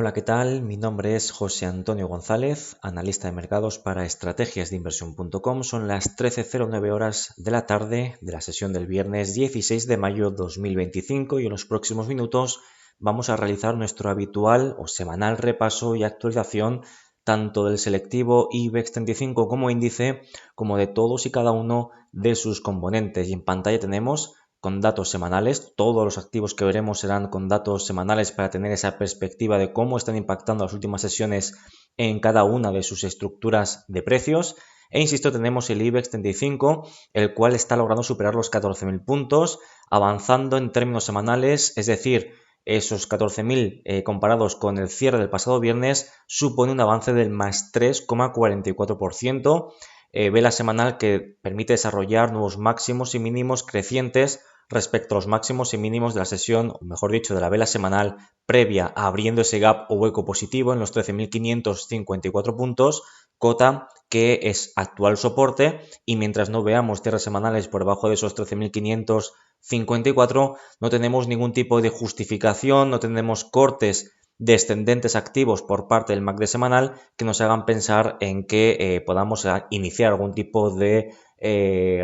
Hola, ¿qué tal? Mi nombre es José Antonio González, analista de mercados para estrategiasdeinversión.com. Son las 13:09 horas de la tarde de la sesión del viernes 16 de mayo 2025 y en los próximos minutos vamos a realizar nuestro habitual o semanal repaso y actualización tanto del selectivo IBEX 35 como índice, como de todos y cada uno de sus componentes. Y en pantalla tenemos con datos semanales. Todos los activos que veremos serán con datos semanales para tener esa perspectiva de cómo están impactando las últimas sesiones en cada una de sus estructuras de precios. E insisto, tenemos el IBEX 35, el cual está logrando superar los 14.000 puntos, avanzando en términos semanales, es decir, esos 14.000 comparados con el cierre del pasado viernes supone un avance del más 3,44%. Vela semanal que permite desarrollar nuevos máximos y mínimos crecientes respecto a los máximos y mínimos de la sesión, o mejor dicho, de la vela semanal previa, abriendo ese gap o hueco positivo en los 13.554 puntos, cota que es actual soporte, y mientras no veamos cierres semanales por debajo de esos 13.554, no tenemos ningún tipo de justificación, no tenemos cortes descendentes activos por parte del MACD semanal que nos hagan pensar en que podamos iniciar algún tipo de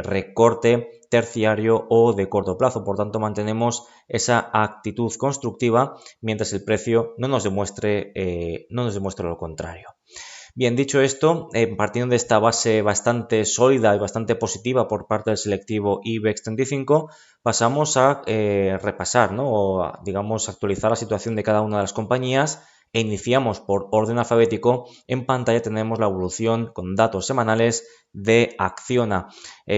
recorte terciario o de corto plazo. Por tanto, mantenemos esa actitud constructiva mientras el precio no nos demuestre lo contrario. Bien, dicho esto, partiendo de esta base bastante sólida y bastante positiva por parte del selectivo IBEX 35, pasamos a repasar, ¿no? O digamos actualizar la situación de cada una de las compañías e iniciamos por orden alfabético. En pantalla tenemos la evolución con datos semanales de Acciona,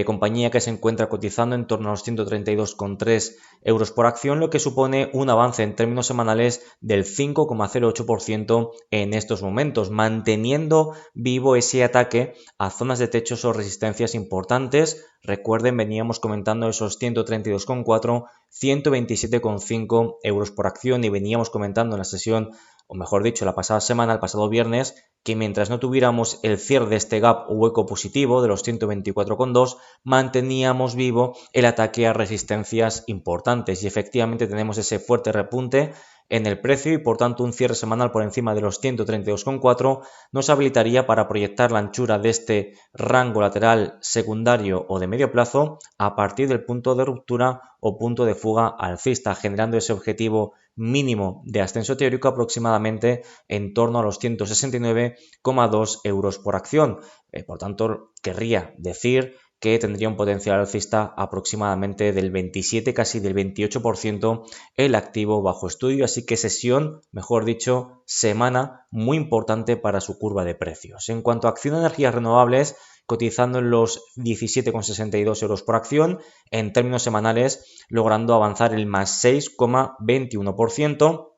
compañía que se encuentra cotizando en torno a los 132,3 euros por acción, lo que supone un avance en términos semanales del 5,08% en estos momentos, manteniendo vivo ese ataque a zonas de techos o resistencias importantes. Recuerden, veníamos comentando esos 132,4, 127,5 euros por acción y veníamos comentando en la sesión, o mejor dicho, la pasada semana, el pasado viernes, que mientras no tuviéramos el cierre de este gap o hueco positivo de los 124,2, manteníamos vivo el ataque a resistencias importantes y efectivamente tenemos ese fuerte repunte en el precio y por tanto un cierre semanal por encima de los 132,4 nos habilitaría para proyectar la anchura de este rango lateral secundario o de medio plazo a partir del punto de ruptura o punto de fuga alcista, generando ese objetivo mínimo de ascenso teórico aproximadamente en torno a los 169,2 euros por acción. Por tanto, querría decir que tendría un potencial alcista aproximadamente del 27, casi del 28% el activo bajo estudio, así que sesión, mejor dicho, semana muy importante para su curva de precios. En cuanto a Acciona Energías Renovables, cotizando en los 17,62 euros por acción, en términos semanales logrando avanzar el más 6,21%.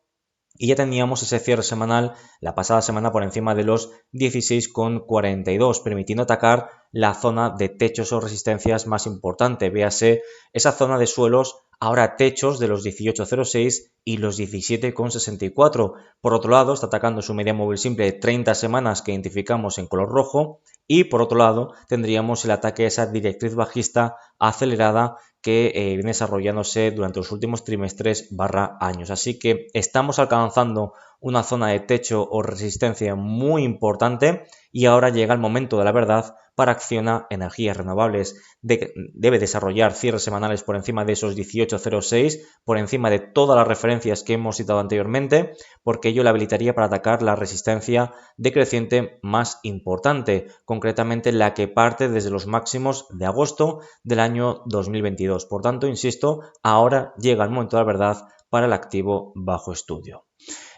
Y ya teníamos ese cierre semanal la pasada semana por encima de los 16,42, permitiendo atacar la zona de techos o resistencias más importante. Véase esa zona de suelos, ahora techos de los 18,06 y los 17,64. Por otro lado, está atacando su media móvil simple de 30 semanas que identificamos en color rojo. Y por otro lado, tendríamos el ataque a esa directriz bajista acelerada que viene desarrollándose durante los últimos trimestres / años. Así que estamos alcanzando una zona de techo o resistencia muy importante y ahora llega el momento de la verdad para Acciona Energías Renovables. Debe desarrollar cierres semanales por encima de esos 18,06, por encima de todas las referencias que hemos citado anteriormente, porque ello le habilitaría para atacar la resistencia decreciente más importante, concretamente la que parte desde los máximos de agosto del año 2022. Por tanto, insisto, ahora llega el momento de la verdad para el activo bajo estudio.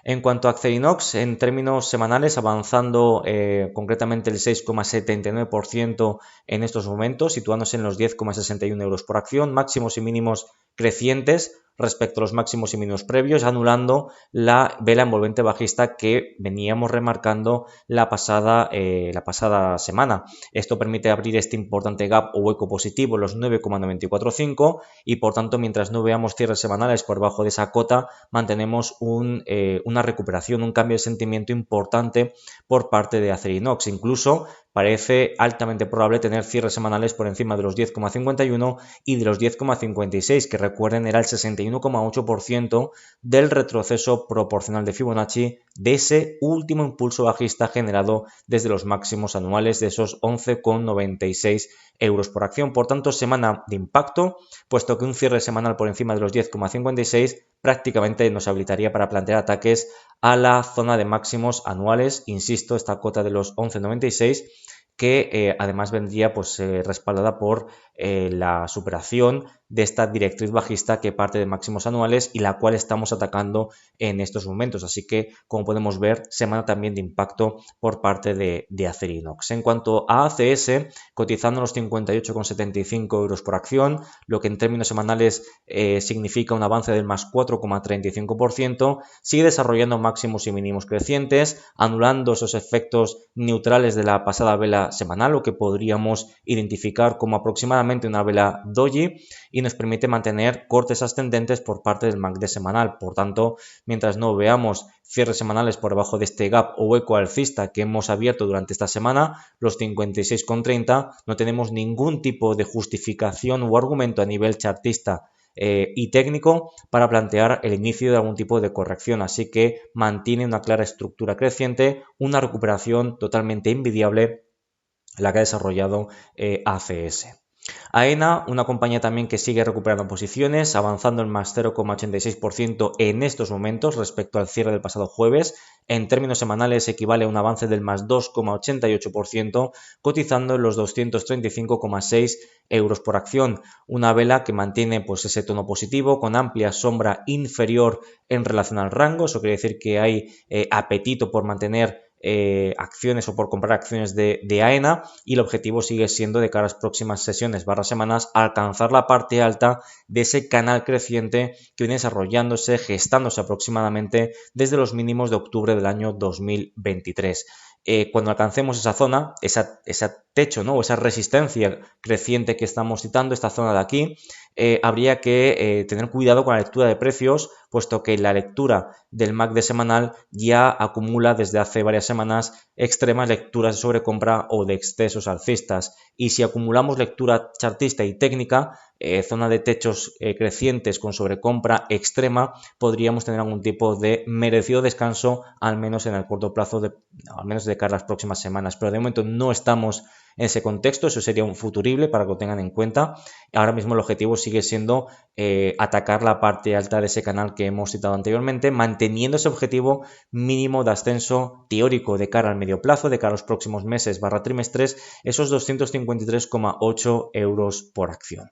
En cuanto a Acerinox, en términos semanales, avanzando concretamente el 6,79% en estos momentos, situándose en los 10,61 euros por acción, máximos y mínimos crecientes respecto a los máximos y mínimos previos, anulando la vela envolvente bajista que veníamos remarcando la pasada semana. Esto permite abrir este importante gap o hueco positivo en los 9,945 y por tanto, mientras no veamos cierres semanales por debajo de esa cota, mantenemos una recuperación, un cambio de sentimiento importante por parte de Acerinox. Incluso parece altamente probable tener cierres semanales por encima de los 10,51 y de los 10,56, que recuerden era el 61 61,8% del retroceso proporcional de Fibonacci de ese último impulso bajista generado desde los máximos anuales de esos 11,96 euros por acción. Por tanto, semana de impacto, puesto que un cierre semanal por encima de los 10,56 prácticamente nos habilitaría para plantear ataques a la zona de máximos anuales, insisto, esta cota de los 11,96, que además vendría pues respaldada por la superación de esta directriz bajista que parte de máximos anuales y la cual estamos atacando en estos momentos. Así que, como podemos ver, semana también de impacto por parte de Acerinox. En cuanto a ACS, cotizando los 58,75 euros por acción, lo que en términos semanales significa un avance del más 4,35%, sigue desarrollando máximos y mínimos crecientes, anulando esos efectos neutrales de la pasada vela semanal, lo que podríamos identificar como aproximadamente una vela doji, y nos permite mantener cortes ascendentes por parte del MACD semanal. Por tanto, mientras no veamos cierres semanales por debajo de este gap o hueco alcista que hemos abierto durante esta semana, los 56,30, no tenemos ningún tipo de justificación o argumento a nivel chartista y técnico para plantear el inicio de algún tipo de corrección, así que mantiene una clara estructura creciente, una recuperación totalmente envidiable la que ha desarrollado ACS. AENA, una compañía también que sigue recuperando posiciones, avanzando en más 0,86% en estos momentos respecto al cierre del pasado jueves. En términos semanales equivale a un avance del más 2,88%, cotizando en los 235,6 euros por acción. Una vela que mantiene pues ese tono positivo con amplia sombra inferior en relación al rango. Eso quiere decir que hay apetito por mantener acciones o por comprar acciones de AENA, y el objetivo sigue siendo de cara a las próximas sesiones semanas alcanzar la parte alta de ese canal creciente que viene desarrollándose, gestándose aproximadamente desde los mínimos de octubre del año 2023. Cuando alcancemos esa zona, ese techo, ¿no?, o esa resistencia creciente que estamos citando, esta zona de aquí, habría que tener cuidado con la lectura de precios, puesto que la lectura del MACD semanal ya acumula desde hace varias semanas extremas lecturas de sobrecompra o de excesos alcistas, y si acumulamos lectura chartista y técnica, zona de techos crecientes con sobrecompra extrema, podríamos tener algún tipo de merecido descanso, al menos en el corto plazo, al menos de cara a las próximas semanas, pero de momento no estamos en ese contexto. Eso sería un futurible para que lo tengan en cuenta. Ahora mismo el objetivo sigue siendo atacar la parte alta de ese canal que hemos citado anteriormente, manteniendo ese objetivo mínimo de ascenso teórico de cara al medio plazo, de cara a los próximos meses trimestres, esos 253,8 euros por acción.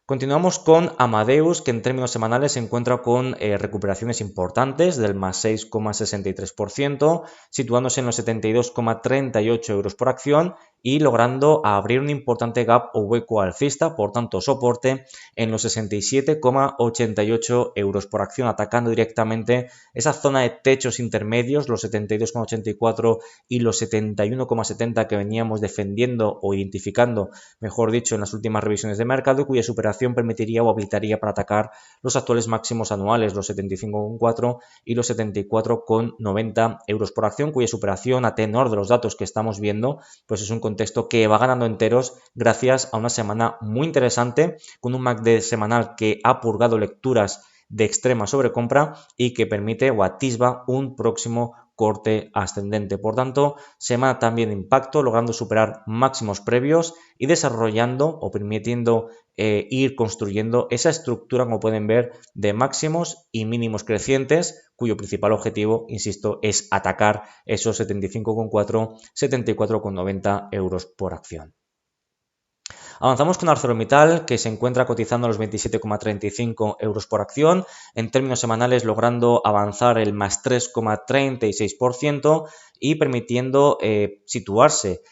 Continuamos con Amadeus, que en términos semanales se encuentra con recuperaciones importantes del más 6,63%, situándose en los 72,38 euros por acción y logrando abrir un importante gap o hueco alcista, por tanto soporte, en los 67,88 euros por acción, atacando directamente esa zona de techos intermedios, los 72,84 y los 71,70 que veníamos defendiendo o identificando, mejor dicho, en las últimas revisiones de mercado, cuya superación permitiría o habilitaría para atacar los actuales máximos anuales, los 75,4 y los 74,90 euros por acción, cuya superación, a tenor de los datos que estamos viendo, pues es un contexto que va ganando enteros gracias a una semana muy interesante, con un MACD semanal que ha purgado lecturas de extrema sobrecompra y que permite o atisba un próximo corte ascendente. Por tanto, semana también de impacto, logrando superar máximos previos y desarrollando o permitiendo ir construyendo esa estructura, como pueden ver, de máximos y mínimos crecientes, cuyo principal objetivo, insisto, es atacar esos 75,4, 74,90 euros por acción. Avanzamos con ArcelorMittal, que se encuentra cotizando a los 27,35 euros por acción, en términos semanales logrando avanzar el más 3,36% y permitiendo situarse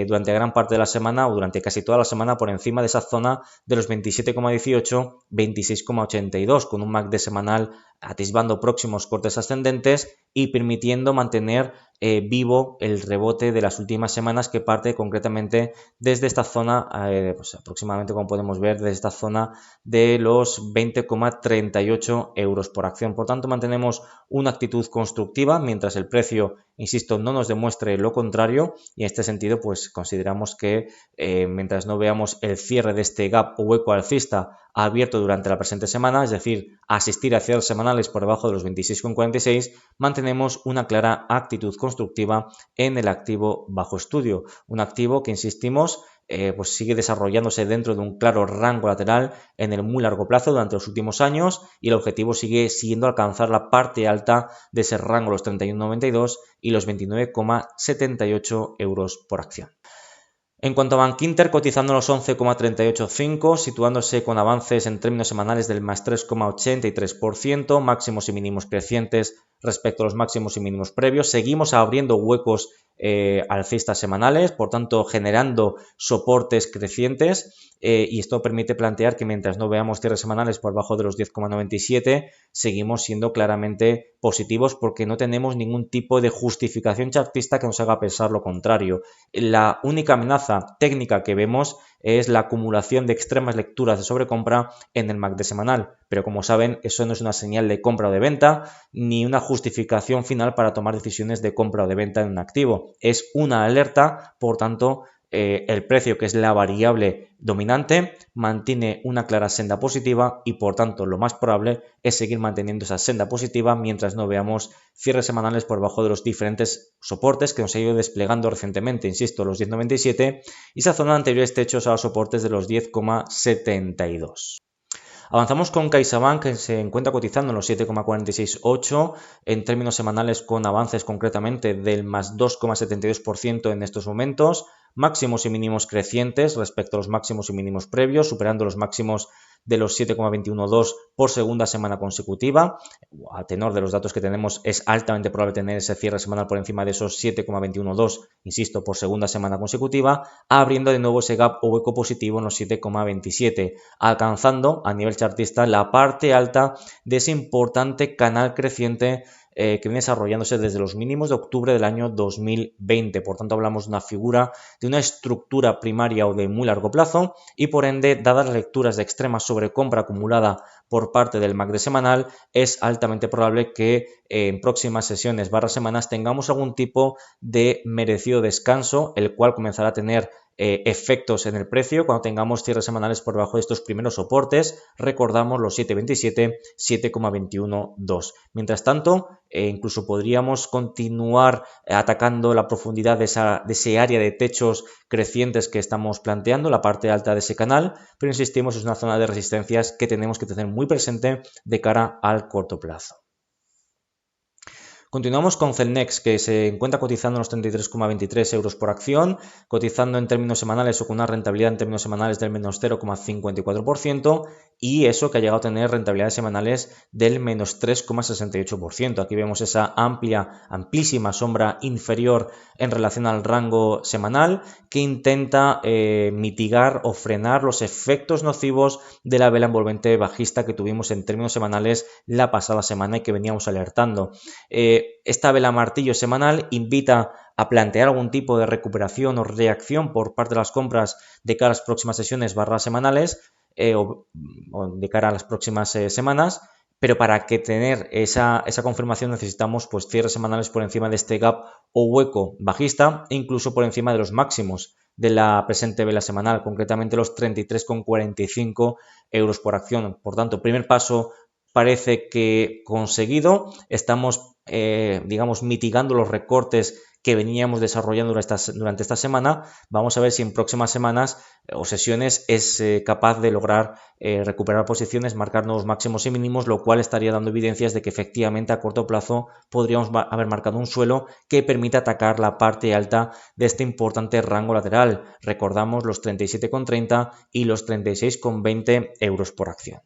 durante gran parte de la semana o durante casi toda la semana por encima de esa zona de los 27,18, 26,82, con un MACD semanal atisbando próximos cortes ascendentes y permitiendo mantener vivo el rebote de las últimas semanas, que parte concretamente desde esta zona, pues aproximadamente, como podemos ver, desde esta zona de los 20,38 euros por acción. Por tanto, mantenemos una actitud constructiva mientras el precio, insisto, no nos demuestre lo contrario, y en este sentido pues consideramos que mientras no veamos el cierre de este gap o hueco alcista ha abierto durante la presente semana, es decir, asistir a cierres semanales por debajo de los 26,46, mantenemos una clara actitud constructiva en el activo bajo estudio. Un activo que, insistimos, pues sigue desarrollándose dentro de un claro rango lateral en el muy largo plazo durante los últimos años, y el objetivo sigue siendo alcanzar la parte alta de ese rango, los 31,92 y los 29,78 euros por acción. En cuanto a Bankinter, cotizando los 11,385, situándose con avances en términos semanales del más 3,83%, máximos y mínimos crecientes respecto a los máximos y mínimos previos. Seguimos abriendo huecos alcistas semanales, por tanto generando soportes crecientes, y esto permite plantear que mientras no veamos cierres semanales por debajo de los 10,97, seguimos siendo claramente positivos porque no tenemos ningún tipo de justificación chartista que nos haga pensar lo contrario. La única amenaza técnica que vemos es la acumulación de extremas lecturas de sobrecompra en el MACD semanal, pero como saben, eso no es una señal de compra o de venta ni una justificación final para tomar decisiones de compra o de venta en un activo. Es una alerta, por tanto, el precio, que es la variable dominante, mantiene una clara senda positiva y por tanto lo más probable es seguir manteniendo esa senda positiva mientras no veamos cierres semanales por debajo de los diferentes soportes que nos ha ido desplegando recientemente, insisto, los 10,97 y esa zona de anteriores techos a los soportes de los 10,72. Avanzamos con CaixaBank, que se encuentra cotizando en los 7,468 en términos semanales, con avances concretamente del más 2,72% en estos momentos, máximos y mínimos crecientes respecto a los máximos y mínimos previos, superando los máximos de los 7,212 por segunda semana consecutiva. A tenor de los datos que tenemos, es altamente probable tener ese cierre semanal por encima de esos 7,212, insisto, por segunda semana consecutiva, abriendo de nuevo ese gap o hueco positivo en los 7,27, alcanzando a nivel chartista la parte alta de ese importante canal creciente que viene desarrollándose desde los mínimos de octubre del año 2020. Por tanto, hablamos de una figura, de una estructura primaria o de muy largo plazo, y por ende, dadas las lecturas de extrema sobrecompra acumulada por parte del MACD semanal, es altamente probable que en próximas sesiones semanas tengamos algún tipo de merecido descanso, el cual comenzará a tener efectos en el precio cuando tengamos cierres semanales por debajo de estos primeros soportes. Recordamos los 7,27, 7,212. Mientras tanto, incluso podríamos continuar atacando la profundidad de ese área de techos crecientes que estamos planteando, la parte alta de ese canal, pero insistimos, es una zona de resistencias que tenemos que tener muy presente de cara al corto plazo. Continuamos con Celnex, que se encuentra cotizando en los 33,23 euros por acción, cotizando en términos semanales o con una rentabilidad en términos semanales del menos 0,54%, y eso que ha llegado a tener rentabilidades semanales del menos 3,68%. Aquí vemos esa amplísima sombra inferior en relación al rango semanal, que intenta mitigar o frenar los efectos nocivos de la vela envolvente bajista que tuvimos en términos semanales la pasada semana y que veníamos alertando. Esta vela martillo semanal invita a plantear algún tipo de recuperación o reacción por parte de las compras de cara a las próximas sesiones semanales o de cara a las próximas semanas, pero para que tener esa confirmación necesitamos pues cierres semanales por encima de este gap o hueco bajista e incluso por encima de los máximos de la presente vela semanal, concretamente los 33,45 euros por acción. Por tanto, primer paso parece que conseguido. Estamos digamos, mitigando los recortes que veníamos desarrollando durante esta semana. Vamos a ver si en próximas semanas o sesiones es capaz de lograr recuperar posiciones, marcar nuevos máximos y mínimos, lo cual estaría dando evidencias de que efectivamente a corto plazo podríamos haber marcado un suelo que permita atacar la parte alta de este importante rango lateral. Recordamos los 37,30 y los 36,20 euros por acción.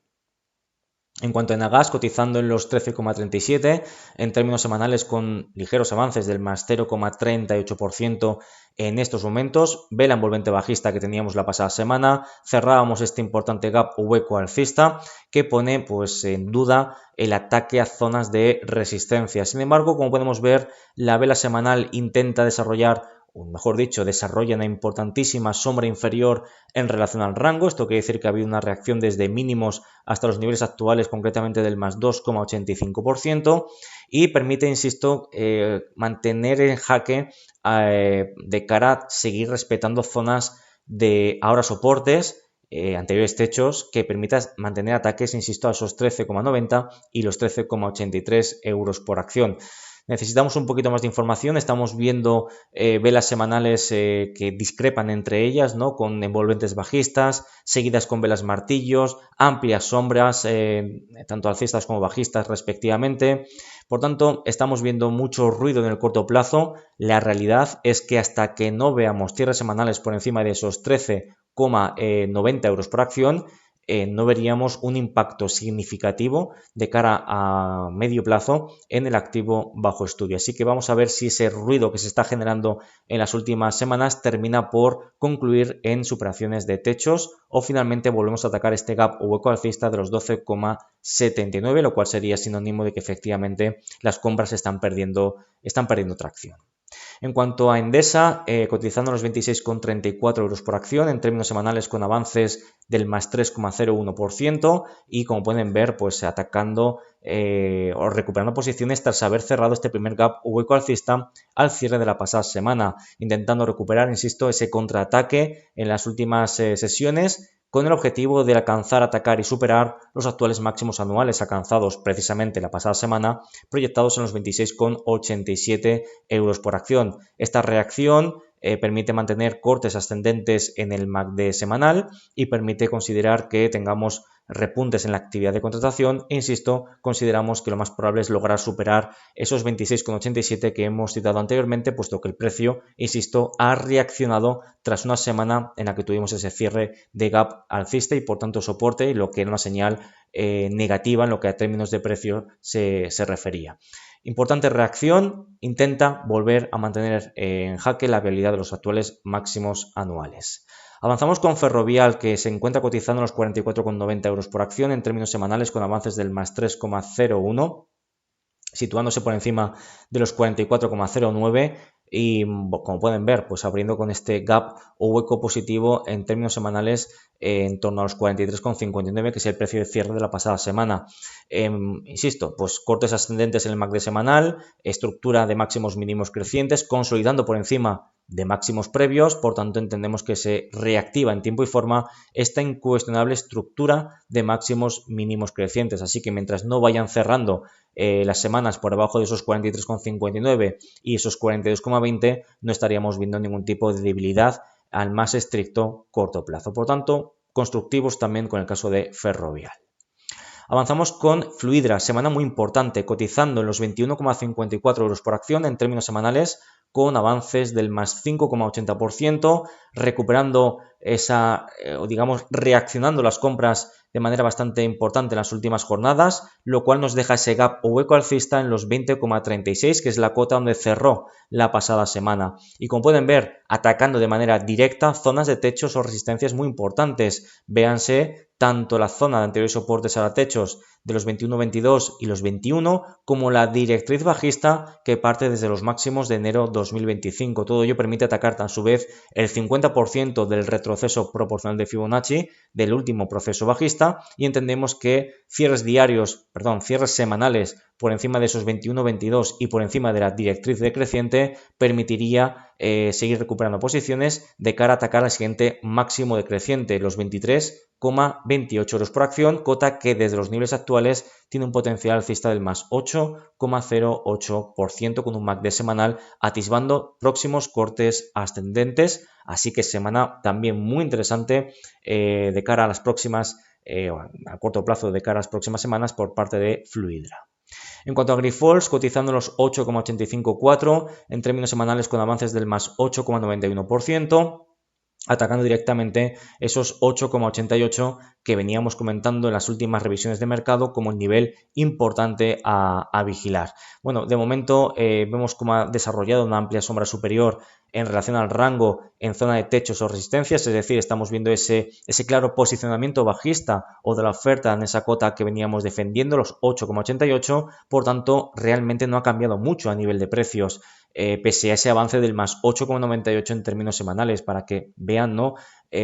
En cuanto a Enagás, cotizando en los 13,37 en términos semanales, con ligeros avances del más 0,38% en estos momentos. Vela envolvente bajista que teníamos la pasada semana. Cerrábamos este importante gap o hueco alcista que pone pues en duda el ataque a zonas de resistencia. Sin embargo, como podemos ver, la vela semanal intenta desarrollar, o mejor dicho, desarrolla una importantísima sombra inferior en relación al rango. Esto quiere decir que ha habido una reacción desde mínimos hasta los niveles actuales, concretamente del más 2,85%, y permite, insisto, mantener en jaque de cara a seguir respetando zonas de ahora soportes anteriores techos que permita mantener ataques, insisto, a esos 13,90 y los 13,83 euros por acción. Necesitamos un poquito más de información, estamos viendo velas semanales que discrepan entre ellas, ¿no? Con envolventes bajistas, seguidas con velas martillos, amplias sombras, tanto alcistas como bajistas respectivamente. Por tanto, estamos viendo mucho ruido en el corto plazo. La realidad es que hasta que no veamos cierres semanales por encima de esos 13,90 euros por acción, no veríamos un impacto significativo de cara a medio plazo en el activo bajo estudio. Así que vamos a ver si ese ruido que se está generando en las últimas semanas termina por concluir en superaciones de techos o finalmente volvemos a atacar este gap o hueco alcista de los 12,79, lo cual sería sinónimo de que efectivamente las compras están perdiendo tracción. En cuanto a Endesa, cotizando los 26,34 euros por acción en términos semanales con avances del más 3,01% y como pueden ver, pues atacando o recuperando posiciones tras haber cerrado este primer gap o hueco alcista al cierre de la pasada semana, intentando recuperar, insisto, ese contraataque en las últimas sesiones con el objetivo de alcanzar, atacar y superar los actuales máximos anuales alcanzados precisamente la pasada semana, proyectados en los 26,87 euros por acción. Esta reacción permite mantener cortes ascendentes en el MACD semanal y permite considerar que tengamos repuntes en la actividad de contratación e, insisto, consideramos que lo más probable es lograr superar esos 26,87 que hemos citado anteriormente, puesto que el precio, insisto, ha reaccionado tras una semana en la que tuvimos ese cierre de gap alcista y por tanto soporte, y lo que era una señal negativa en lo que a términos de precio se refería. Importante reacción, intenta volver a mantener en jaque la viabilidad de los actuales máximos anuales. Avanzamos con Ferrovial, que se encuentra cotizando los 44,90 euros por acción en términos semanales con avances del más 3,01, situándose por encima de los 44,09 y como pueden ver, pues abriendo con este gap o hueco positivo en términos semanales en torno a los 43,59, que es el precio de cierre de la pasada semana. Insisto, pues cortes ascendentes en el MACD semanal, estructura de máximos mínimos crecientes, consolidando por encima de máximos previos, por tanto entendemos que se reactiva en tiempo y forma esta incuestionable estructura de máximos mínimos crecientes, así que mientras no vayan cerrando las semanas por debajo de esos 43,59 y esos 42,20 no estaríamos viendo ningún tipo de debilidad al más estricto corto plazo, por tanto constructivos también con el caso de Ferrovial. Avanzamos con Fluidra, semana muy importante, cotizando en los 21,54 euros por acción en términos semanales con avances del más 5,80%, recuperando digamos, reaccionando las compras de manera bastante importante en las últimas jornadas, lo cual nos deja ese gap o hueco alcista en los 20,36, que es la cota donde cerró la pasada semana. Y como pueden ver, atacando de manera directa zonas de techos o resistencias muy importantes. Véanse tanto la zona de anteriores soportes a techos de los 21,22 y los 21, como la directriz bajista que parte desde los máximos de enero 2025. Todo ello permite atacar a su vez el 50% del retroceso proporcional de Fibonacci del último proceso bajista y entendemos que cierres semanales por encima de esos 21,22 y por encima de la directriz decreciente permitiría seguir recuperando posiciones de cara a atacar al siguiente máximo decreciente, los 23,28 euros por acción, cota que desde los niveles actuales tiene un potencial alcista del más 8,08% con un MACD semanal atisbando próximos cortes ascendentes, así que semana también muy interesante de cara a las próximas, a corto plazo de cara a las próximas semanas por parte de Fluidra. En cuanto a Grifols, cotizando los 8,854 en términos semanales con avances del más 8,91%, atacando directamente esos 8,88 que veníamos comentando en las últimas revisiones de mercado como el nivel importante a vigilar. Bueno, de momento vemos cómo ha desarrollado una amplia sombra superior en relación al rango en zona de techos o resistencias, es decir, estamos viendo ese claro posicionamiento bajista o de la oferta en esa cota que veníamos defendiendo, los 8,88, por tanto, realmente no ha cambiado mucho a nivel de precios. Pese a ese avance del más 8,98 en términos semanales, para que vean, ¿no?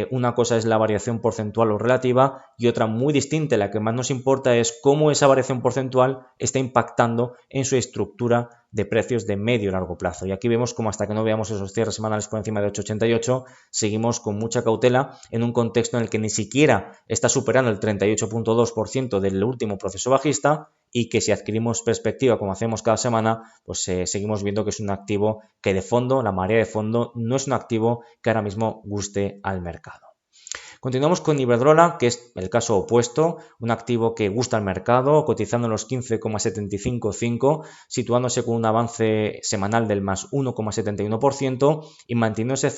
Una cosa es la variación porcentual o relativa y otra muy distinta, la que más nos importa es cómo esa variación porcentual está impactando en su estructura de precios de medio y largo plazo. Y aquí vemos como hasta que no veamos esos cierres semanales por encima de 8,88, seguimos con mucha cautela en un contexto en el que ni siquiera está superando el 38,2% del último proceso bajista, y que si adquirimos perspectiva como hacemos cada semana, pues seguimos viendo que es un activo que de fondo, la marea de fondo, no es un activo que ahora mismo guste al mercado. Continuamos con Iberdrola, que es el caso opuesto, un activo que gusta al mercado, cotizando en los 15,755, situándose con un avance semanal del más 1,71% y manteniéndose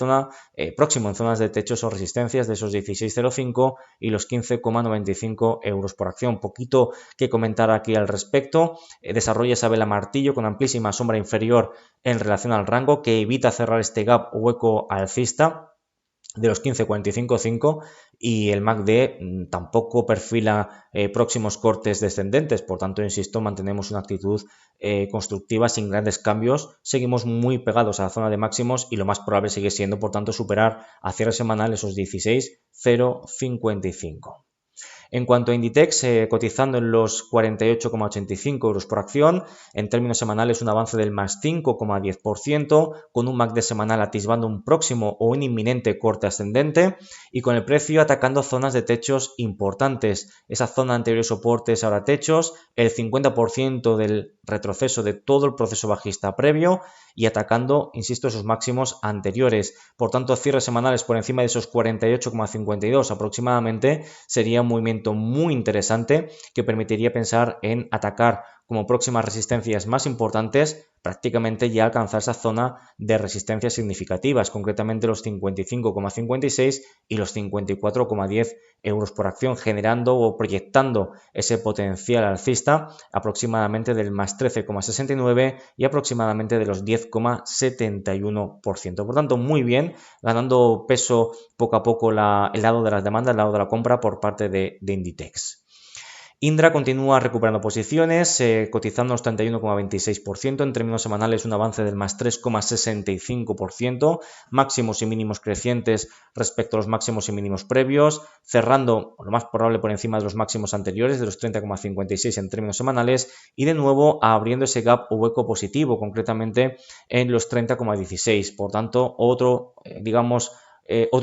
próximo en zonas de techos o resistencias de esos 16,05 y los 15,95 euros por acción. Poquito que comentar aquí al respecto. Desarrolla esa vela martillo con amplísima sombra inferior en relación al rango, que evita cerrar este gap hueco alcista de los 15,45,5, y el MACD tampoco perfila próximos cortes descendentes. Por tanto, insisto, mantenemos una actitud constructiva sin grandes cambios. Seguimos muy pegados a la zona de máximos y lo más probable sigue siendo, por tanto, superar a cierre semanal esos 16,055. En cuanto a Inditex, cotizando en los 48,85 euros por acción, en términos semanales un avance del más 5,10%, con un MACD semanal atisbando un próximo o un inminente corte ascendente y con el precio atacando zonas de techos importantes. Esa zona anterior soportes, ahora techos, el 50% del retroceso de todo el proceso bajista previo y atacando, insisto, esos máximos anteriores. Por tanto, cierres semanales por encima de esos 48,52 aproximadamente sería un movimiento muy interesante que permitiría pensar en atacar como próximas resistencias más importantes, prácticamente ya alcanzar esa zona de resistencias significativas, concretamente los 55,56 y los 54,10 euros por acción, generando o proyectando ese potencial alcista aproximadamente del más 13,69 y aproximadamente de los 10,71%. Por tanto, muy bien, ganando peso poco a poco el lado de las demandas, el lado de la compra por parte de Inditex. Indra continúa recuperando posiciones, cotizando los 31,26%, en términos semanales un avance del más 3,65%, máximos y mínimos crecientes respecto a los máximos y mínimos previos, cerrando lo más probable por encima de los máximos anteriores, de los 30,56 en términos semanales, y de nuevo abriendo ese gap o hueco positivo, concretamente en los 30,16. Por tanto, otro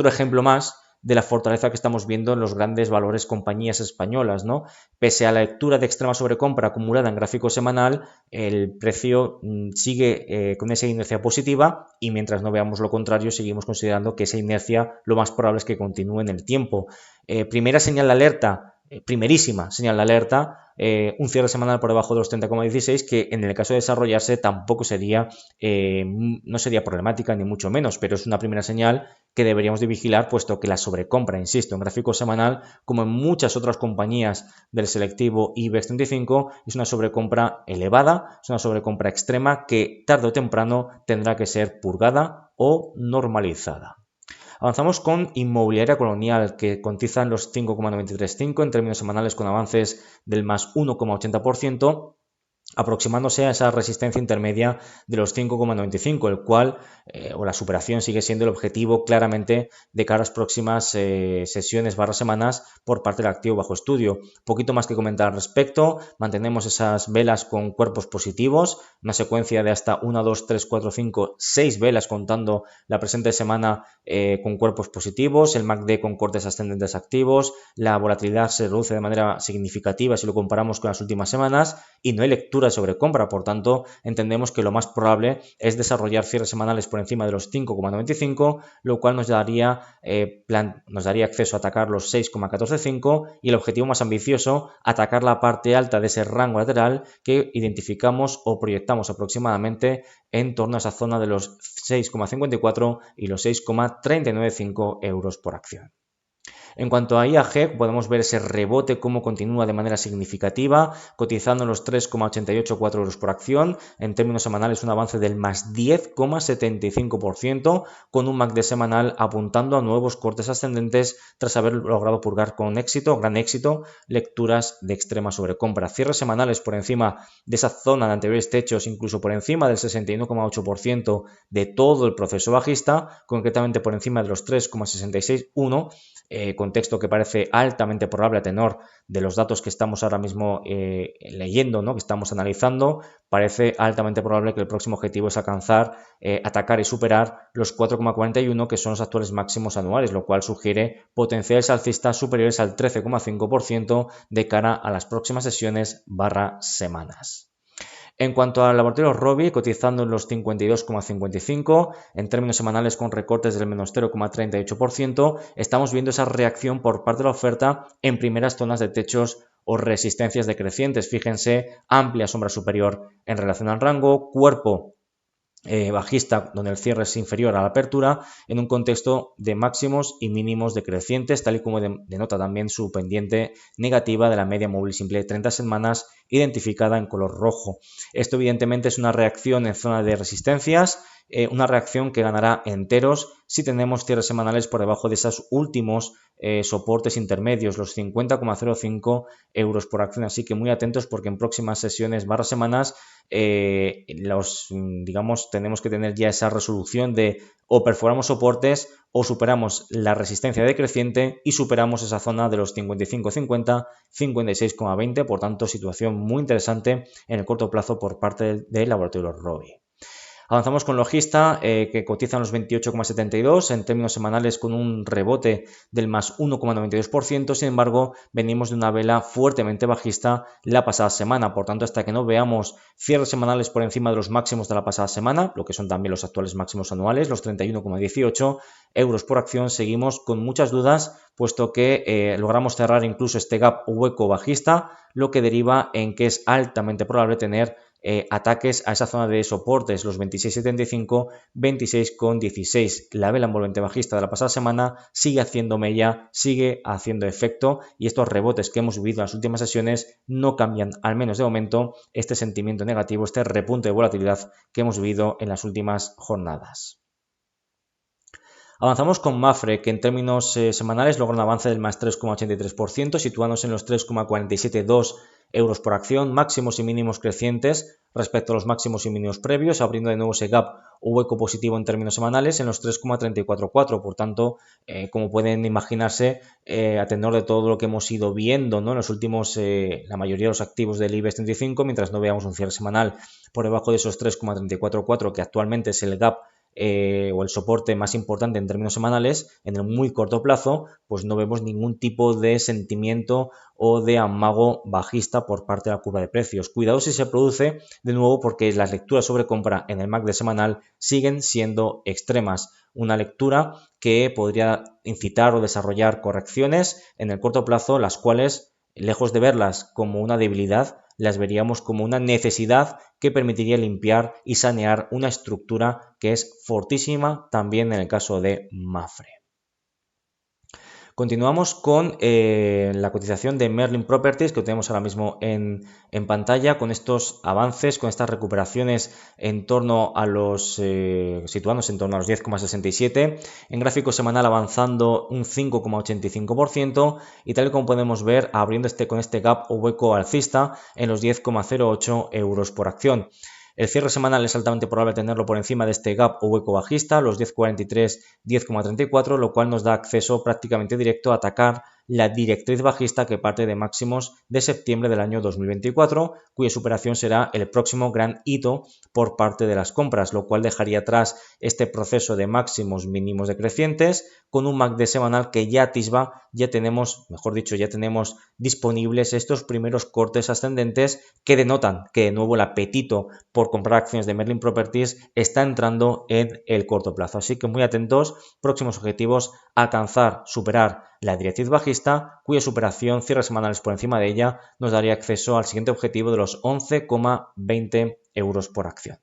ejemplo más de la fortaleza que estamos viendo en los grandes valores compañías españolas, ¿no? Pese a la lectura de extrema sobrecompra acumulada en gráfico semanal, el precio sigue con esa inercia positiva, y mientras no veamos lo contrario, seguimos considerando que esa inercia lo más probable es que continúe en el tiempo. Primerísima señal de alerta, un cierre semanal por debajo de los 30,16, que en el caso de desarrollarse tampoco no sería problemática ni mucho menos, pero es una primera señal que deberíamos de vigilar, puesto que la sobrecompra, insisto, en gráfico semanal, como en muchas otras compañías del selectivo IBEX 35, es una sobrecompra elevada, es una sobrecompra extrema que tarde o temprano tendrá que ser purgada o normalizada. Avanzamos con Inmobiliaria Colonial, que cotiza en los 5,935 en términos semanales con avances del más 1,80%, aproximándose a esa resistencia intermedia de los 5,95, el cual o la superación sigue siendo el objetivo claramente de cara a las próximas sesiones semanas por parte del activo bajo estudio. Poquito más que comentar al respecto. Mantenemos esas velas con cuerpos positivos, una secuencia de hasta 1, 2, 3, 4, 5, 6 velas contando la presente semana con cuerpos positivos, el MACD con cortes ascendentes activos, la volatilidad se reduce de manera significativa si lo comparamos con las últimas semanas y no hay lectura sobre compra. Por tanto, entendemos que lo más probable es desarrollar cierres semanales por encima de los 5,95, lo cual nos daría acceso a atacar los 6,145 y el objetivo más ambicioso, atacar la parte alta de ese rango lateral que identificamos o proyectamos aproximadamente en torno a esa zona de los 6,54 y los 6,395 euros por acción. En cuanto a IAG, podemos ver ese rebote cómo continúa de manera significativa, cotizando en los 3,884 euros por acción. En términos semanales, un avance del más 10,75%, con un MACD semanal apuntando a nuevos cortes ascendentes tras haber logrado purgar con gran éxito, lecturas de extrema sobrecompra. Cierres semanales por encima de esa zona de anteriores techos, incluso por encima del 61,8% de todo el proceso bajista, concretamente por encima de los 3,661, contexto que parece altamente probable a tenor de los datos que estamos ahora mismo leyendo, ¿no? Que estamos analizando, parece altamente probable que el próximo objetivo es alcanzar, atacar y superar los 4,41 que son los actuales máximos anuales, lo cual sugiere potenciales alcistas superiores al 13,5% de cara a las próximas sesiones / semanas. En cuanto al laboratorio Robi, cotizando en los 52,55, en términos semanales con recortes del menos 0,38%, estamos viendo esa reacción por parte de la oferta en primeras zonas de techos o resistencias decrecientes. Fíjense, amplia sombra superior en relación al rango, cuerpo bajista donde el cierre es inferior a la apertura en un contexto de máximos y mínimos decrecientes, tal y como denota también su pendiente negativa de la media móvil simple de 30 semanas identificada en color rojo. Esto evidentemente es una reacción en zona de resistencias, una reacción que ganará enteros si tenemos cierres semanales por debajo de esos últimos soportes intermedios, los 50,05 euros por acción. Así que muy atentos porque en próximas sesiones / semanas digamos, tenemos que tener ya esa resolución de o perforamos soportes o superamos la resistencia decreciente y superamos esa zona de los 55,50, 56,20. Por tanto, situación muy interesante en el corto plazo por parte del laboratorio Robi. Avanzamos con Logista, que cotiza en los 28,72 en términos semanales con un rebote del más 1,92%. Sin embargo, venimos de una vela fuertemente bajista la pasada semana. Por tanto, hasta que no veamos cierres semanales por encima de los máximos de la pasada semana, lo que son también los actuales máximos anuales, los 31,18 euros por acción, seguimos con muchas dudas, puesto que logramos cerrar incluso este gap o hueco bajista, lo que deriva en que es altamente probable tener ataques a esa zona de soportes, los 26,75, 26,16. La vela envolvente bajista de la pasada semana sigue haciendo mella, sigue haciendo efecto y estos rebotes que hemos vivido en las últimas sesiones no cambian, al menos de momento, este sentimiento negativo, este repunte de volatilidad que hemos vivido en las últimas jornadas. Avanzamos con Mapfre, que en términos semanales logra un avance del más 3,83%, situándose en los 3,472 euros por acción, máximos y mínimos crecientes respecto a los máximos y mínimos previos, abriendo de nuevo ese gap o hueco positivo en términos semanales en los 3,344. Por tanto, como pueden imaginarse, a tenor de todo lo que hemos ido viendo, ¿no?, en los últimos, la mayoría de los activos del IBEX 35, mientras no veamos un cierre semanal por debajo de esos 3,344, que actualmente es el gap o el soporte más importante en términos semanales, en el muy corto plazo, pues no vemos ningún tipo de sentimiento o de amago bajista por parte de la curva de precios. Cuidado si se produce de nuevo, porque las lecturas sobre compra en el MACD semanal siguen siendo extremas. Una lectura que podría incitar o desarrollar correcciones en el corto plazo, las cuales, lejos de verlas como una debilidad, las veríamos como una necesidad que permitiría limpiar y sanear una estructura que es fortísima también en el caso de Mapfre. Continuamos con la cotización de Merlin Properties, que tenemos ahora mismo en pantalla, con estos avances, con estas recuperaciones en torno a los, situándose en torno a los 10,67, en gráfico semanal avanzando un 5,85% y tal y como podemos ver, abriendo con este gap o hueco alcista en los 10,08 euros por acción. El cierre semanal es altamente probable tenerlo por encima de este gap o hueco bajista, los 10,43, 10,34, lo cual nos da acceso prácticamente directo a atacar la directriz bajista que parte de máximos de septiembre del año 2024, cuya superación será el próximo gran hito por parte de las compras, lo cual dejaría atrás este proceso de máximos mínimos decrecientes con un MACD semanal que ya atisba, ya tenemos disponibles estos primeros cortes ascendentes que denotan que de nuevo el apetito por comprar acciones de Merlin Properties está entrando en el corto plazo. Así que muy atentos, próximos objetivos: alcanzar, superar la directriz bajista, cuya superación, cierres semanales por encima de ella, nos daría acceso al siguiente objetivo de los 11,20 euros por acción.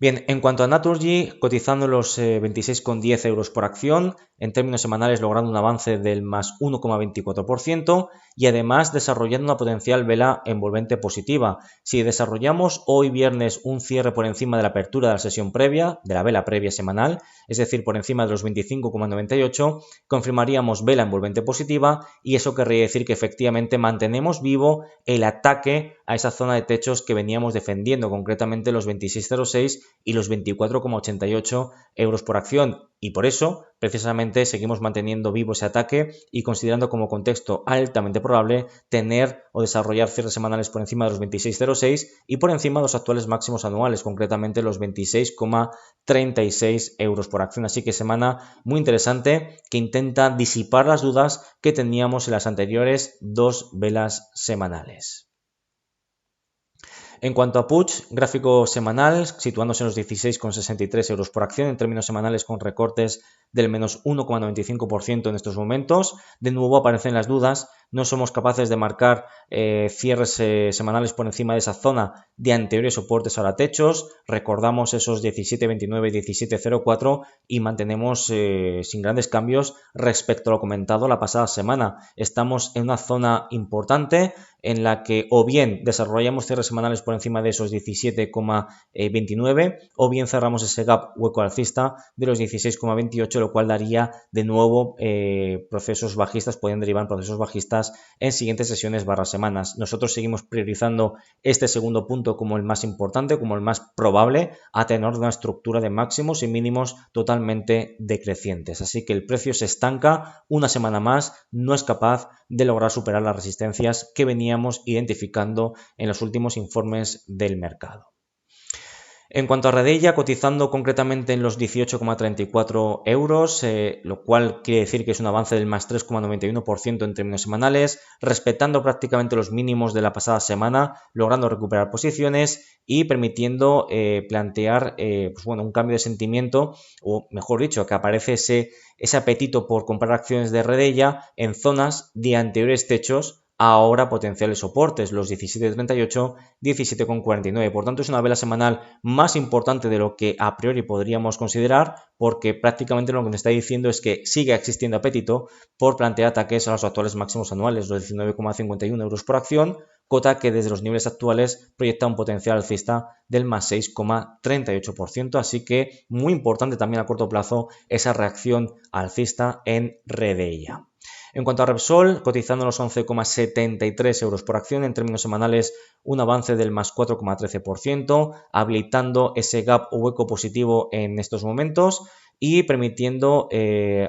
Bien, en cuanto a Naturgy, cotizando los 26,10 euros por acción, en términos semanales logrando un avance del más 1,24% y además desarrollando una potencial vela envolvente positiva. Si desarrollamos hoy viernes un cierre por encima de la apertura de la sesión previa, de la vela previa semanal, es decir, por encima de los 25,98, confirmaríamos vela envolvente positiva y eso querría decir que efectivamente mantenemos vivo el ataque a esa zona de techos que veníamos defendiendo, concretamente los 26,06 y los 24,88 euros por acción. Y por eso, precisamente, seguimos manteniendo vivo ese ataque y considerando como contexto altamente probable tener o desarrollar cierres semanales por encima de los 26,06 y por encima de los actuales máximos anuales, concretamente los 26,36 euros por acción. Así que semana muy interesante que intenta disipar las dudas que teníamos en las anteriores dos velas semanales. En cuanto a Puig, gráfico semanal, situándose en los 16,63 euros por acción en términos semanales con recortes del menos 1,95% en estos momentos. De nuevo aparecen las dudas, no somos capaces de marcar cierres semanales por encima de esa zona de anteriores soportes ahora techos. Recordamos esos 17,29 y 17,04 y mantenemos sin grandes cambios respecto a lo comentado la pasada semana. Estamos en una zona importante en la que o bien desarrollamos cierres semanales por encima de esos 17,29 o bien cerramos ese gap hueco alcista de los 16,28, lo cual daría de nuevo procesos bajistas, pueden derivar procesos bajistas en siguientes sesiones barra semanas. Nosotros seguimos priorizando este segundo punto como el más importante, como el más probable a tenor de una estructura de máximos y mínimos totalmente decrecientes. Así que el precio se estanca una semana más, no es capaz de lograr superar las resistencias que veníamos identificando en los últimos informes del mercado. En cuanto a Redella, cotizando concretamente en los 18,34 euros, lo cual quiere decir que es un avance del más 3,91% en términos semanales, respetando prácticamente los mínimos de la pasada semana, logrando recuperar posiciones y permitiendo plantear un cambio de sentimiento, o mejor dicho, que aparece ese apetito por comprar acciones de Redella en zonas de anteriores techos, ahora potenciales soportes, los 17,38, 17,49. Por tanto, es una vela semanal más importante de lo que a priori podríamos considerar, porque prácticamente lo que nos está diciendo es que sigue existiendo apetito por plantear ataques a los actuales máximos anuales, los 19,51 euros por acción, cota que desde los niveles actuales proyecta un potencial alcista del más 6,38%, así que muy importante también a corto plazo esa reacción alcista en Redella. En cuanto a Repsol, cotizando los 11,73 euros por acción, en términos semanales un avance del más 4,13%, habilitando ese gap o hueco positivo en estos momentos y permitiendo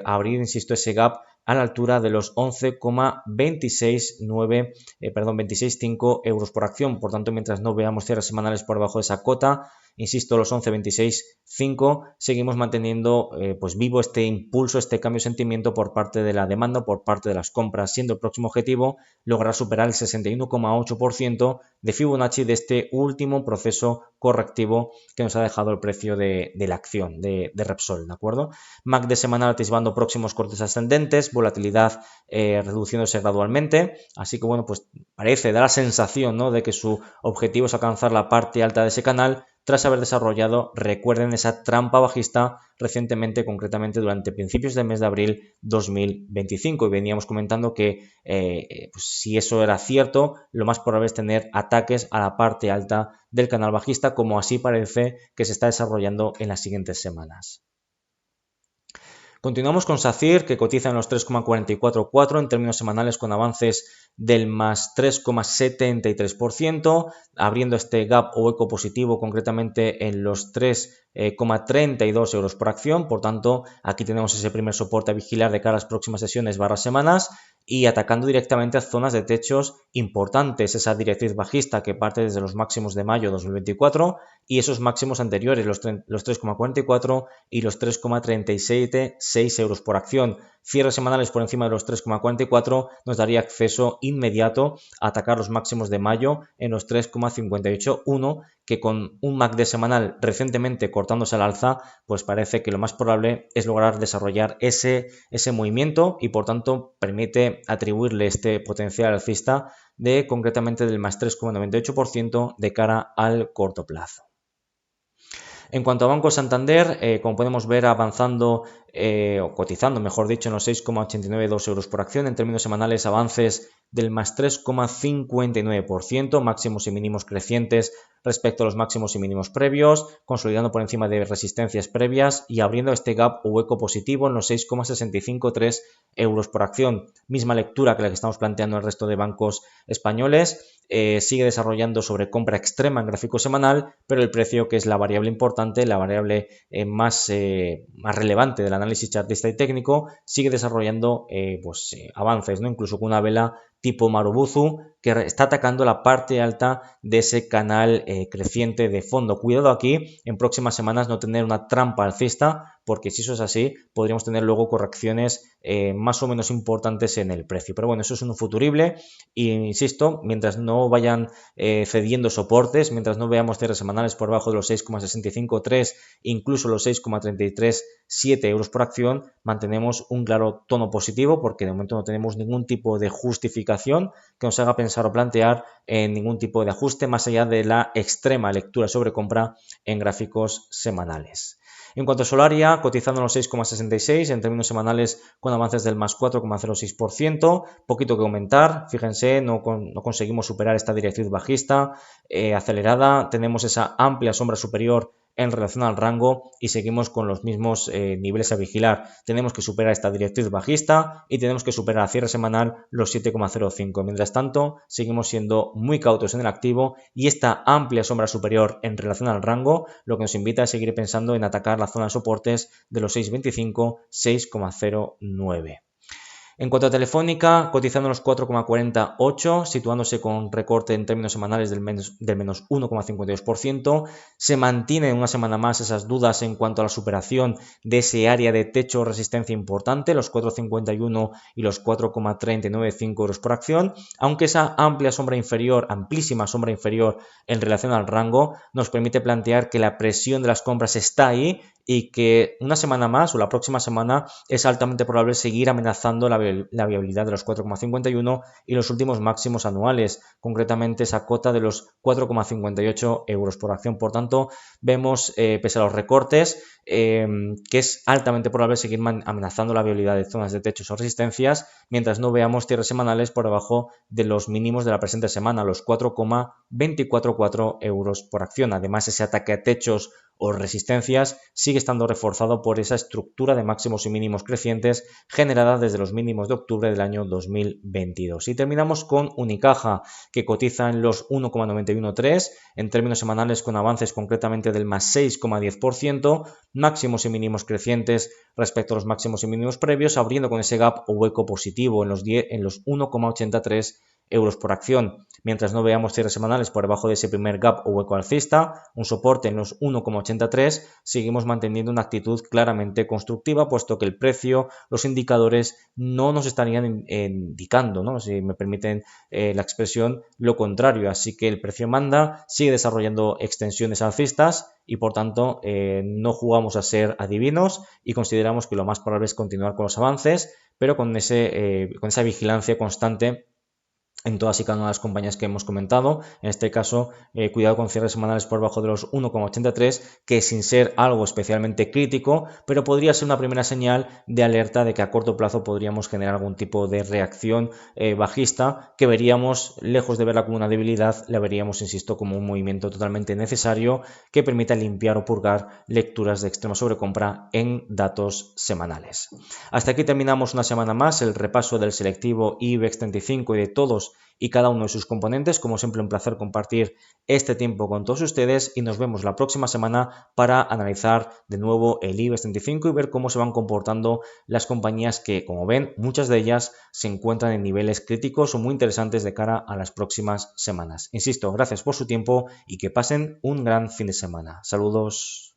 abrir, insisto, ese gap a la altura de los 26,5 euros por acción. Por tanto, mientras no veamos cierres semanales por debajo de esa cota, insisto, los 11,26,5, seguimos manteniendo vivo este impulso, este cambio de sentimiento por parte de la demanda, por parte de las compras, siendo el próximo objetivo lograr superar el 61,8% de Fibonacci de este último proceso correctivo que nos ha dejado el precio de la acción de Repsol, ¿de acuerdo? MACD semanal atisbando próximos cortes ascendentes, volatilidad reduciéndose gradualmente, así que pues parece, da la sensación, ¿no?, de que su objetivo es alcanzar la parte alta de ese canal tras haber desarrollado, recuerden, esa trampa bajista recientemente, concretamente durante principios del mes de abril 2025, y veníamos comentando que si eso era cierto, lo más probable es tener ataques a la parte alta del canal bajista, como así parece que se está desarrollando en las siguientes semanas. Continuamos con SACIR, que cotiza en los 3,444 en términos semanales con avances del más 3,73%, abriendo este gap o hueco positivo concretamente en los 3,32 euros por acción. Por tanto, aquí tenemos ese primer soporte a vigilar de cara a las próximas sesiones barra semanas y atacando directamente a zonas de techos importantes, esa directriz bajista que parte desde los máximos de mayo 2024 y esos máximos anteriores, los 3,44 y los 3,376 euros por acción. Cierres semanales por encima de los 3,44 nos daría acceso inmediato a atacar los máximos de mayo en los 3,581, que con un MACD semanal recientemente cortándose al alza, pues parece que lo más probable es lograr desarrollar ese movimiento y por tanto permite atribuirle este potencial alcista de concretamente del más 3,98% de cara al corto plazo. En cuanto a Banco Santander, como podemos ver avanzando o cotizando, mejor dicho, en los 6,892 euros por acción. En términos semanales, avances del más 3,59%, máximos y mínimos crecientes respecto a los máximos y mínimos previos, consolidando por encima de resistencias previas y abriendo este gap o hueco positivo en los 6,653 euros por acción. Misma lectura que la que estamos planteando el resto de bancos españoles. Sigue desarrollando sobre compra extrema en gráfico semanal, pero el precio, que es la variable importante, la variable más relevante del análisis chartista y técnico, sigue desarrollando avances, ¿no? Incluso con una vela tipo Marubozu que está atacando la parte alta de ese canal creciente de fondo. Cuidado aquí, en próximas semanas no tener una trampa alcista, porque si eso es así, podríamos tener luego correcciones más o menos importantes en el precio. Pero bueno, eso es un futurible y insisto, mientras no vayan cediendo soportes, mientras no veamos cierres semanales por debajo de los 6,653, incluso los 6,337 euros por acción, mantenemos un claro tono positivo, porque de momento no tenemos ningún tipo de justificación que nos haga pensar o plantear en ningún tipo de ajuste más allá de la extrema lectura sobre compra en gráficos semanales. En cuanto a Solaria, cotizando en los 6,66 en términos semanales con avances del más 4,06%, poquito que aumentar, fíjense, no conseguimos superar esta directriz bajista acelerada, tenemos esa amplia sombra superior en relación al rango y seguimos con los mismos niveles a vigilar. Tenemos que superar esta directriz bajista y tenemos que superar a cierre semanal los 7,05. Mientras tanto, seguimos siendo muy cautos en el activo y esta amplia sombra superior en relación al rango lo que nos invita a seguir pensando en atacar la zona de soportes de los 6,25, 6,09. En cuanto a Telefónica, cotizando en los 4,48, situándose con recorte en términos semanales del menos 1,52%, se mantienen una semana más esas dudas en cuanto a la superación de ese área de techo o resistencia importante, los 4,51 y los 4,395 euros por acción, aunque esa amplia sombra inferior, amplísima sombra inferior en relación al rango, nos permite plantear que la presión de las compras está ahí y que una semana más o la próxima semana es altamente probable seguir amenazando la viabilidad de los 4,51 y los últimos máximos anuales, concretamente esa cota de los 4,58 euros por acción. Por tanto, vemos, pese a los recortes, que es altamente probable seguir amenazando la viabilidad de zonas de techos o resistencias mientras no veamos cierres semanales por debajo de los mínimos de la presente semana, los 4,244 euros por acción. Además, ese ataque a techos o resistencias sigue estando reforzado por esa estructura de máximos y mínimos crecientes generada desde los mínimos de octubre del año 2022. Y terminamos con Unicaja, que cotiza en los 1,913 en términos semanales con avances concretamente del más 6,10%, máximos y mínimos crecientes respecto a los máximos y mínimos previos, abriendo con ese gap o hueco positivo en los 1,83 euros por acción. Mientras no veamos cierres semanales por debajo de ese primer gap o hueco alcista, un soporte en los 1,83, seguimos manteniendo una actitud claramente constructiva, puesto que el precio, los indicadores no nos estarían indicando, ¿no? Si me permiten la expresión, lo contrario. Así que el precio manda, sigue desarrollando extensiones alcistas y por tanto no jugamos a ser adivinos y consideramos que lo más probable es continuar con los avances, pero con esa vigilancia constante en todas y cada una de las compañías que hemos comentado. En este caso, cuidado con cierres semanales por debajo de los 1,83, que sin ser algo especialmente crítico, pero podría ser una primera señal de alerta de que a corto plazo podríamos generar algún tipo de reacción bajista, que veríamos, lejos de verla como una debilidad, la veríamos, insisto, como un movimiento totalmente necesario que permita limpiar o purgar lecturas de extrema sobrecompra en datos semanales. Hasta aquí terminamos una semana más el repaso del selectivo IBEX 35 y de todos y cada uno de sus componentes. Como siempre, un placer compartir este tiempo con todos ustedes y nos vemos la próxima semana para analizar de nuevo el IBEX 35 y ver cómo se van comportando las compañías que, como ven, muchas de ellas se encuentran en niveles críticos o muy interesantes de cara a las próximas semanas. Insisto, gracias por su tiempo y que pasen un gran fin de semana. Saludos.